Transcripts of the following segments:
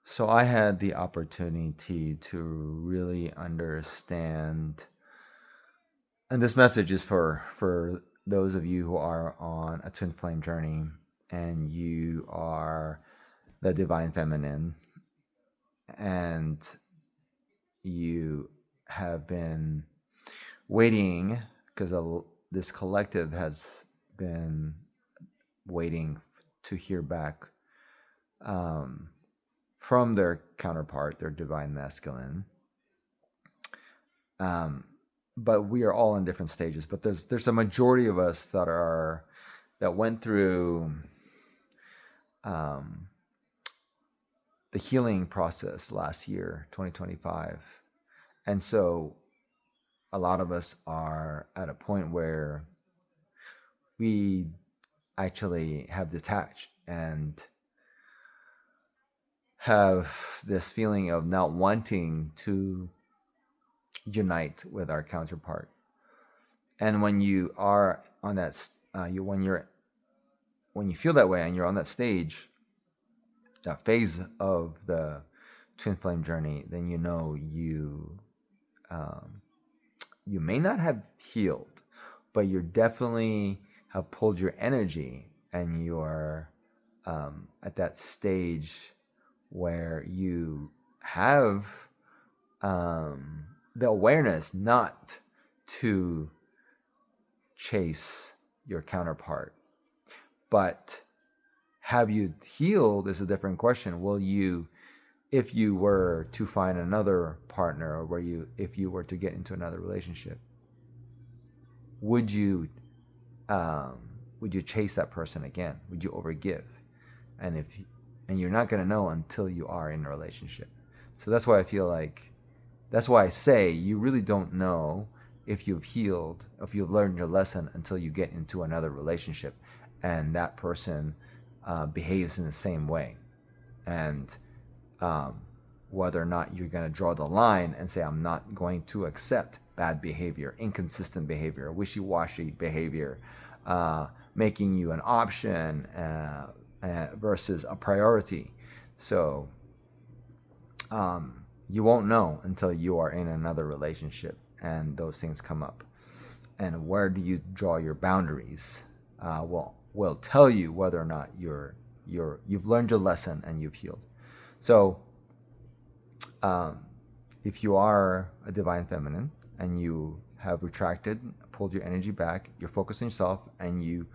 So I had the opportunity to really understand, and this message is for those of you who are on a twin flame journey and you are the divine feminine and you have been waiting because this collective has been waiting to hear back um, from their counterpart, their divine masculine. Um, but we are all in different stages. But there's a majority of us that went through um, the healing process last year, 2025, and so a lot of us are at a point where we actually have detached and have this feeling of not wanting to unite with our counterpart. And when you are on that, when you feel that way and you're on that stage, that phase of the twin flame journey, then um, you may not have healed, but you definitely have pulled your energy, and you're at that stage where you have the awareness not to chase your counterpart. But have you healed is a different question. Will you, if you were to find another partner, or if you were to get into another relationship, would you, um, would you chase that person again? Would you overgive? And and you're not going to know until you are in a relationship. So that's why I feel like, that's why I say you really don't know if you've healed, if you've learned your lesson until you get into another relationship and that person behaves in the same way. And um, whether or not you're going to draw the line and say, I'm not going to accept bad behavior, inconsistent behavior, wishy-washy behavior, making you an option versus a priority. So you won't know until you are in another relationship and those things come up. And where do you draw your boundaries? Will tell you whether or not you've learned your lesson and you've healed. So, if you are a divine feminine and you have retracted, pulled your energy back, you're focused on yourself, and you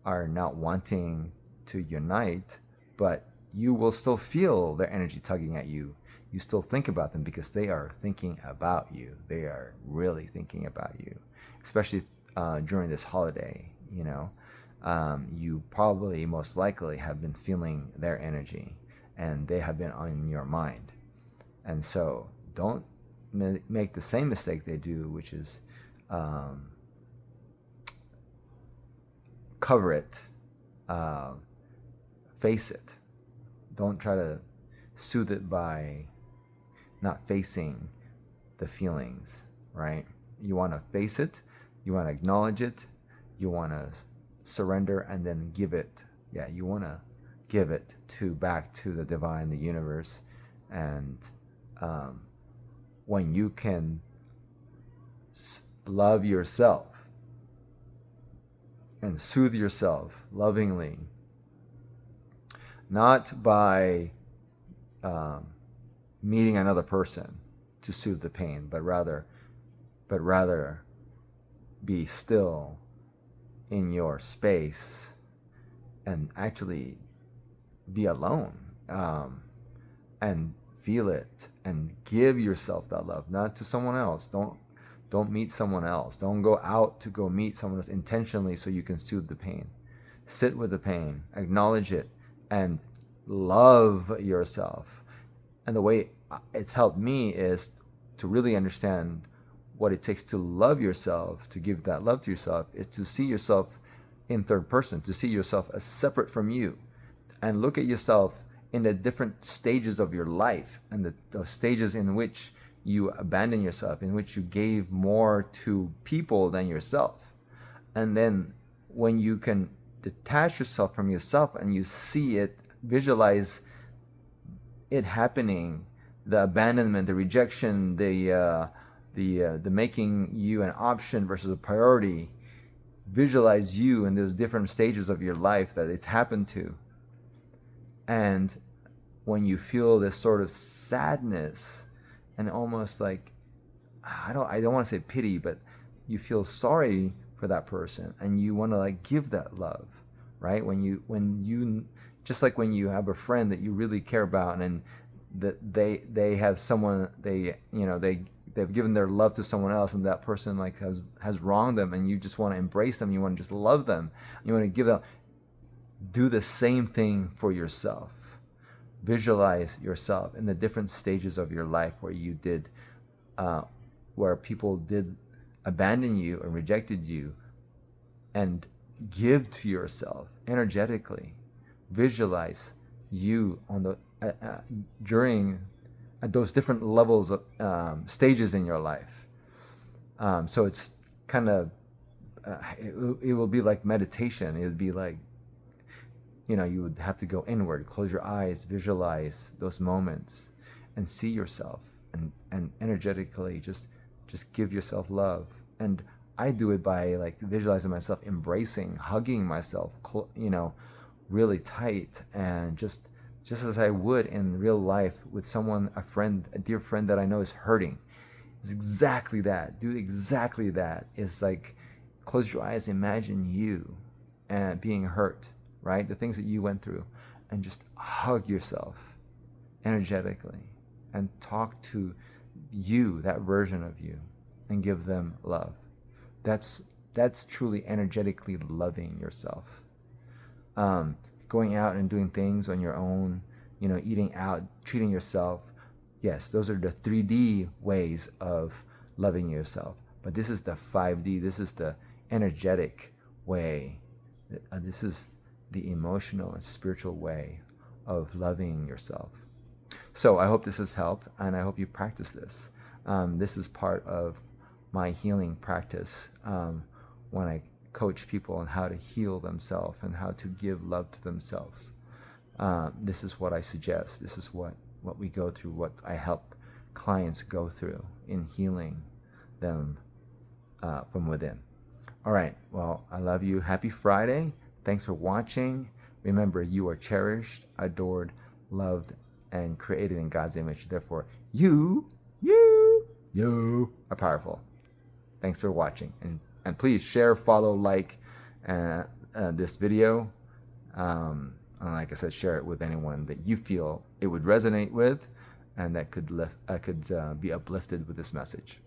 are not wanting to unite, but you will still feel their energy tugging at you. You still think about them because they are thinking about you. They are really thinking about you, especially during this holiday. You probably most likely have been feeling their energy, and they have been on your mind. And so don't make the same mistake they do, which is cover it, uh, face it. Don't try to soothe it by not facing the feelings, right? You want to face it, you want to acknowledge it, you want to surrender, and then give it. Yeah, you want to give it back to the divine, the universe. And when you can love yourself and soothe yourself lovingly, not by meeting another person to soothe the pain, but rather be still in your space and actually be alone, and feel it and give yourself that love, not to someone else. Don't meet someone else. Don't go out to go meet someone else intentionally so you can soothe the pain. Sit with the pain, acknowledge it, and love yourself. And the way it's helped me is to really understand what it takes to love yourself, to give that love to yourself, is to see yourself in third person, to see yourself as separate from you, and look at yourself in the different stages of your life, and the stages in which you abandon yourself, in which you gave more to people than yourself. And then when you can detach yourself from yourself and you see it, visualize it happening, the abandonment, the rejection, the making you an option versus a priority. Visualize you in those different stages of your life that it's happened to. And when you feel this sort of sadness and almost like, I don't want to say pity, but you feel sorry for that person and you want to like give that love, right? When you just like when you have a friend that you really care about and that they have someone they've given their love to someone else and that person like has wronged them and you just want to embrace them, you want to just love them, you want to give them. Do the same thing for yourself. Visualize yourself in the different stages of your life where you did where people did abandon you and rejected you, and give to yourself energetically. Visualize you on the during those different levels of stages in your life. So it's kind of it will be like meditation. It would be like, you would have to go inward, close your eyes, visualize those moments, and see yourself, and energetically just give yourself love. And I do it by like visualizing myself embracing, hugging myself, really tight, and just as I would in real life with someone, a friend, a dear friend that I know is hurting. It's exactly that. Do exactly that. It's like close your eyes, imagine you and being hurt, right? The things that you went through, and just hug yourself energetically and talk to you, that version of you, and give them love. That's truly energetically loving yourself. Going out and doing things on your own, eating out, treating yourself. Yes, those are the 3D ways of loving yourself. But this is the 5D. This is the energetic way. This is the emotional and spiritual way of loving yourself. So I hope this has helped, and I hope you practice this. This is part of my healing practice when I coach people on how to heal themselves and how to give love to themselves. This is what I suggest. This is what we go through, what I help clients go through in healing them from within. All right. Well, I love you. Happy Friday. Thanks for watching. Remember, you are cherished, adored, loved, and created in God's image. Therefore, you are powerful. Thanks for watching. And please share, follow, like this video. And like I said, share it with anyone that you feel it would resonate with and that could be uplifted with this message.